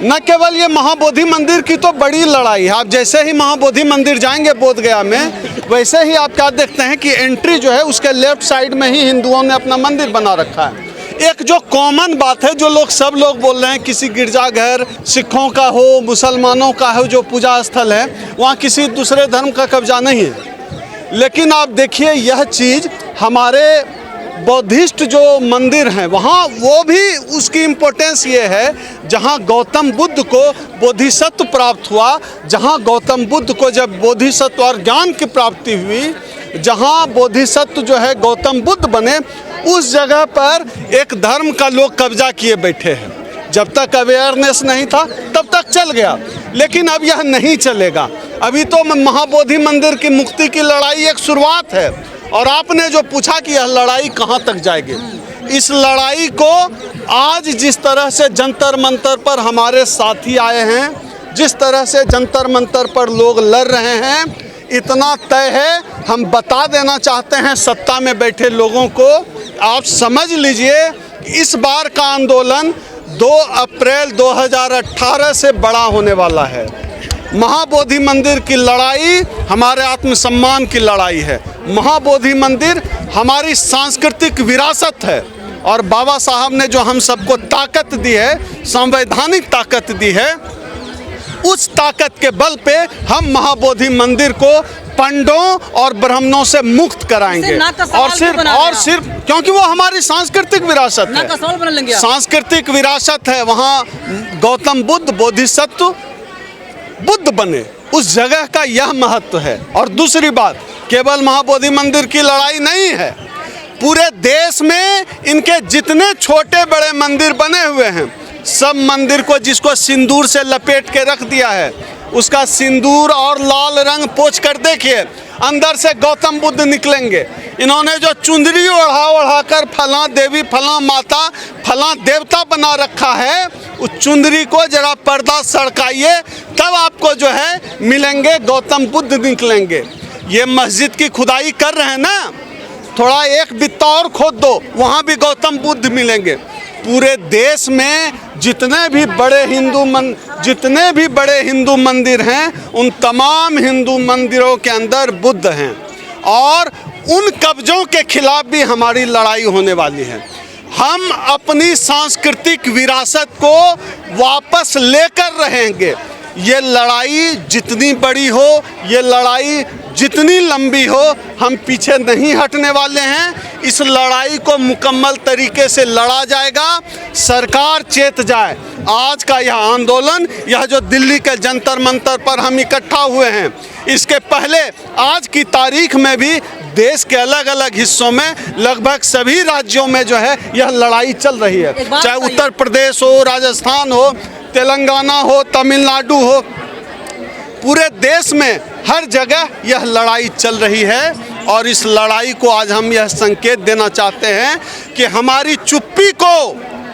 न केवल ये महाबोधि मंदिर की तो बड़ी लड़ाई है। आप जैसे ही महाबोधि मंदिर जाएंगे बोध गया में, वैसे ही आप क्या देखते हैं कि एंट्री जो है उसके लेफ्ट साइड में ही हिंदुओं ने अपना मंदिर बना रखा है। एक जो कॉमन बात है, जो सब लोग बोल रहे हैं, किसी गिरजाघर सिखों का हो, मुसलमानों का हो, जो पूजा स्थल है, वहाँ किसी दूसरे धर्म का कब्जा नहीं है। लेकिन आप देखिए यह चीज़ हमारे बौद्धिस्ट जो मंदिर हैं वहाँ, वो भी उसकी इम्पोर्टेंस ये है, जहाँ गौतम बुद्ध को बोधिसत्व प्राप्त हुआ, जहाँ गौतम बुद्ध को जब बोधिसत्व और ज्ञान की प्राप्ति हुई, जहाँ बोधिसत्व जो है गौतम बुद्ध बने, उस जगह पर एक धर्म का लोग कब्जा किए बैठे हैं। जब तक अवेयरनेस नहीं था तब तक चल गया, लेकिन अब यह नहीं चलेगा। अभी तो महाबोधि मंदिर की मुक्ति की लड़ाई एक शुरुआत है। और आपने जो पूछा कि यह लड़ाई कहाँ तक जाएगी, इस लड़ाई को आज जिस तरह से जंतर मंतर पर हमारे साथी आए हैं, जिस तरह से जंतर मंतर पर लोग लड़ रहे हैं, इतना तय है। हम बता देना चाहते हैं सत्ता में बैठे लोगों को, आप समझ लीजिए इस बार का आंदोलन 2 अप्रैल 2018 से बड़ा होने वाला है। महाबोधि मंदिर की लड़ाई हमारे आत्मसम्मान की लड़ाई है। महाबोधि मंदिर हमारी सांस्कृतिक विरासत है, और बाबा साहब ने जो हम सबको ताकत दी है, संवैधानिक ताकत दी है, उस ताकत के बल पे हम महाबोधि मंदिर को पंडों और ब्राह्मणों से मुक्त कराएंगे। और सिर्फ क्योंकि वो हमारी सांस्कृतिक विरासत है, सांस्कृतिक विरासत है। वहाँ गौतम बुद्ध बोधिसत्व बुद्ध बने, उस जगह का यह महत्व है। और दूसरी बात, केवल महाबोधि मंदिर की लड़ाई नहीं है, पूरे देश में इनके जितने छोटे बड़े मंदिर बने हुए हैं, सब मंदिर को जिसको सिंदूर से लपेट के रख दिया है, उसका सिंदूर और लाल रंग पोंछ कर देखिए, अंदर से गौतम बुद्ध निकलेंगे। इन्होंने जो चुंदरी ओढ़ा कर फलां देवी, फलां माता, फलां देवता बना रखा है, उस चुंदरी को जरा पर्दा सड़काइए, तब आपको जो है मिलेंगे गौतम बुद्ध निकलेंगे। ये मस्जिद की खुदाई कर रहे हैं ना, थोड़ा एक बित्ता और खोद दो, वहाँ भी गौतम बुद्ध मिलेंगे। पूरे देश में जितने भी बड़े हिंदू मंदिर हैं, उन तमाम हिंदू मंदिरों के अंदर बुद्ध हैं, और उन कब्जों के खिलाफ भी हमारी लड़ाई होने वाली है। हम अपनी सांस्कृतिक विरासत को वापस लेकर रहेंगे। ये लड़ाई जितनी बड़ी हो, ये लड़ाई जितनी लंबी हो, हम पीछे नहीं हटने वाले हैं। इस लड़ाई को मुकम्मल तरीके से लड़ा जाएगा। सरकार चेत जाए। आज का यह आंदोलन, यह जो दिल्ली के जंतर मंतर पर हम इकट्ठा हुए हैं, इसके पहले आज की तारीख में भी देश के अलग अलग हिस्सों में, लगभग सभी राज्यों में जो है यह लड़ाई चल रही है। चाहे उत्तर प्रदेश हो, राजस्थान हो, तेलंगाना हो, तमिलनाडु हो, पूरे देश में हर जगह यह लड़ाई चल रही है। और इस लड़ाई को आज हम यह संकेत देना चाहते हैं कि हमारी चुप्पी को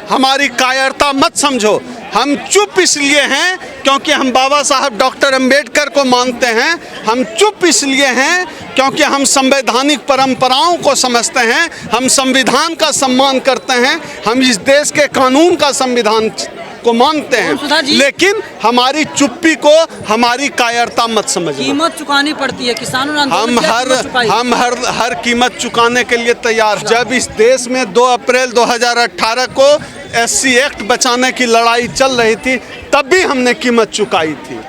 हमारी कायरता मत समझो। हम चुप इसलिए हैं क्योंकि हम बाबा साहब डॉक्टर अंबेडकर को मानते हैं। हम चुप इसलिए हैं क्योंकि हम संवैधानिक परंपराओं को समझते हैं, हम संविधान का सम्मान करते हैं, हम इस देश के कानून का संविधान को मानते हैं। लेकिन हमारी चुप्पी को हमारी कायरता मत समझना। कीमत चुकानी पड़ती है किसानों ने। हम हर कीमत चुकाने के लिए तैयार। जब इस देश में 2 अप्रैल 2018 को SC एक्ट बचाने की लड़ाई चल रही थी, तब भी हमने कीमत चुकाई थी।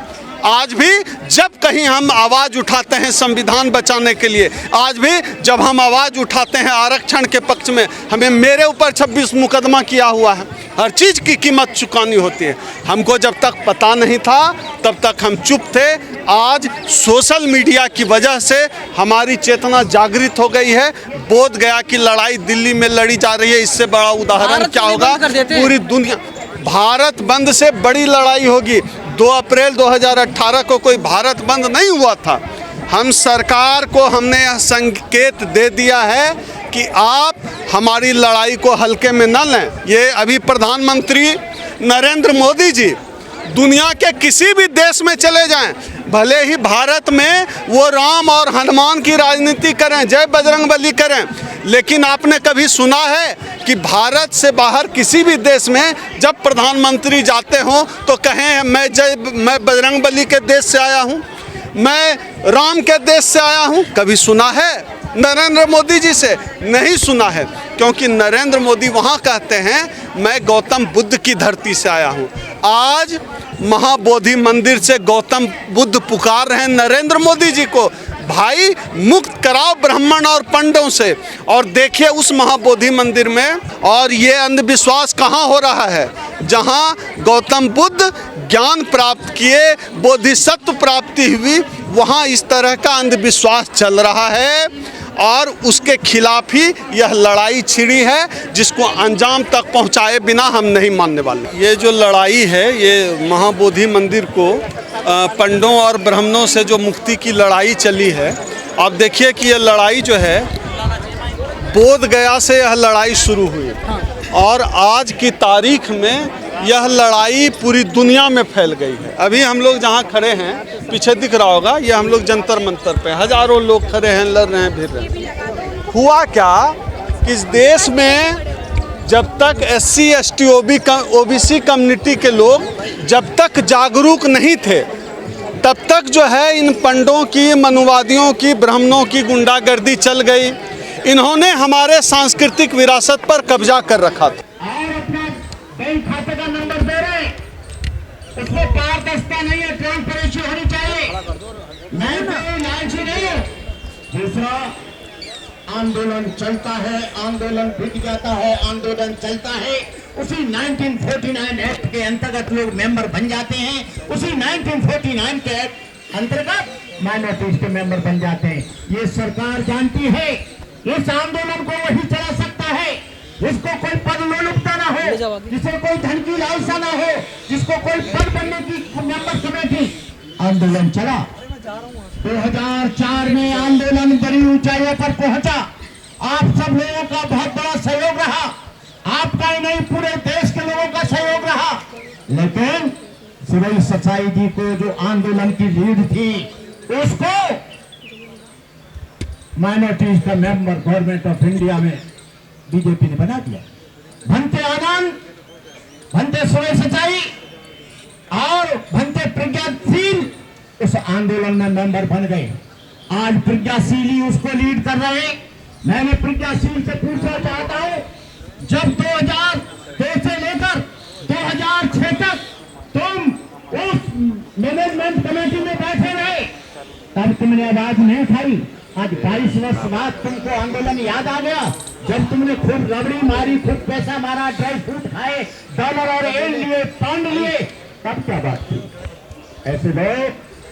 आज भी जब कहीं हम आवाज़ उठाते हैं संविधान बचाने के लिए, आज भी जब हम आवाज़ उठाते हैं आरक्षण के पक्ष में, हमें मेरे ऊपर 26 मुकदमा किया हुआ है। हर चीज़ की कीमत चुकानी होती है। हमको जब तक पता नहीं था तब तक हम चुप थे। आज सोशल मीडिया की वजह से हमारी चेतना जागृत हो गई है। बोध गया की लड़ाई दिल्ली में लड़ी जा रही है, इससे बड़ा उदाहरण क्या होगा? पूरी दुनिया भारत बंद से बड़ी लड़ाई होगी। 2 अप्रैल 2018 को कोई भारत बंद नहीं हुआ था। हम सरकार को हमने यह संकेत दे दिया है कि आप हमारी लड़ाई को हल्के में न लें। ये अभी प्रधानमंत्री नरेंद्र मोदी जी दुनिया के किसी भी देश में चले जाएं, भले ही भारत में वो राम और हनुमान की राजनीति करें, जय बजरंगबली करें, लेकिन आपने कभी सुना है कि भारत से बाहर किसी भी देश में जब प्रधानमंत्री जाते हों तो कहें मैं बजरंगबली के देश से आया हूँ, मैं राम के देश से आया हूँ? कभी सुना है? नरेंद्र मोदी जी से नहीं सुना है, क्योंकि नरेंद्र मोदी वहाँ कहते हैं मैं गौतम बुद्ध की धरती से आया हूँ। आज महाबोधि मंदिर से गौतम बुद्ध पुकार रहे हैं नरेंद्र मोदी जी को, भाई मुक्त कराओ ब्राह्मण और पंडों से। और देखिए उस महाबोधि मंदिर में, और ये अंधविश्वास कहाँ हो रहा है? जहाँ गौतम बुद्ध ज्ञान प्राप्त किए, बोधिसत्व प्राप्ति हुई, वहाँ इस तरह का अंधविश्वास चल रहा है और उसके खिलाफ ही यह लड़ाई छिड़ी है, जिसको अंजाम तक पहुँचाए बिना हम नहीं मानने वाले। ये जो लड़ाई है, ये महाबोधि मंदिर को पंडों और ब्राह्मणों से जो मुक्ति की लड़ाई चली है, आप देखिए कि यह लड़ाई जो है बोध गया से यह लड़ाई शुरू हुई और आज की तारीख में यह लड़ाई पूरी दुनिया में फैल गई है। अभी हम लोग जहाँ खड़े हैं, पीछे दिख रहा होगा, ये हम लोग जंतर मंतर पे हजारों लोग खड़े हैं, लड़ रहे हैं, भिड़ रहे हैं। हुआ क्या कि इस देश में जब तक SC ST OBC कम्युनिटी के लोग जब तक जागरूक नहीं थे, तब तक जो है इन पंडों की, मनुवादियों की, ब्राह्मणों की गुंडागर्दी चल गई। इन्होंने हमारे सांस्कृतिक विरासत पर कब्जा कर रखा था। बैंक खाते का नंबर दे रहे, उसमें पारदर्शिता नहीं है, ट्रांसपेरेंसी होनी चाहिए, लालची नहीं है। दूसरा, आंदोलन चलता है, आंदोलन बिक जाता है, आंदोलन चलता है, उसी 1949 एक्ट के अंतर्गत लोग मेंबर बन जाते हैं, उसी 1949 के अंतर्गत माइनॉरिटीज के मेंबर बन जाते हैं। ये सरकार जानती है, इस आंदोलन को वही चला सकता है जिसको कोई पद लोलुपता ना हो, जिसे कोई धन की लालसा ना हो, जिसको कोई पद बनने की मेंबर कमेटी। आंदोलन चला, 2004 में आंदोलन बड़ी ऊंचाइयों पर पहुंचा। आप सब लोगों का बहुत बड़ा सहयोग रहा, आपका ही नहीं पूरे देश के लोगों का सहयोग रहा। लेकिन सिविल सोसाइटी को जो आंदोलन की लीड थी, उसको माइनॉरिटीज का मेंबर गवर्नमेंट ऑफ इंडिया में बीजेपी ने बना दिया। भंते आनंद, भंते सिविल सोसाइटी और भंते प्रज्ञाशील उस आंदोलन में मेंबर बन गए। आज प्रज्ञाशील ही उसको लीड कर रहे हैं। मैंने प्रज्ञाशील से पूछना चाहता हूं, जब 2002 से लेकर 2006 तक तुम उस मैनेजमेंट कमेटी में बैठे रहे, तब तुमने आवाज नहीं उठाई। आज 22 वर्ष बाद तुमको आंदोलन याद आ गया, जब तुमने खूब रबड़ी मारी, खूब पैसा मारा, ड्राई फ्रूट खाए, डॉलर और एन लिए, पाउंड लिए, तब क्या बात थी? ऐसे लोग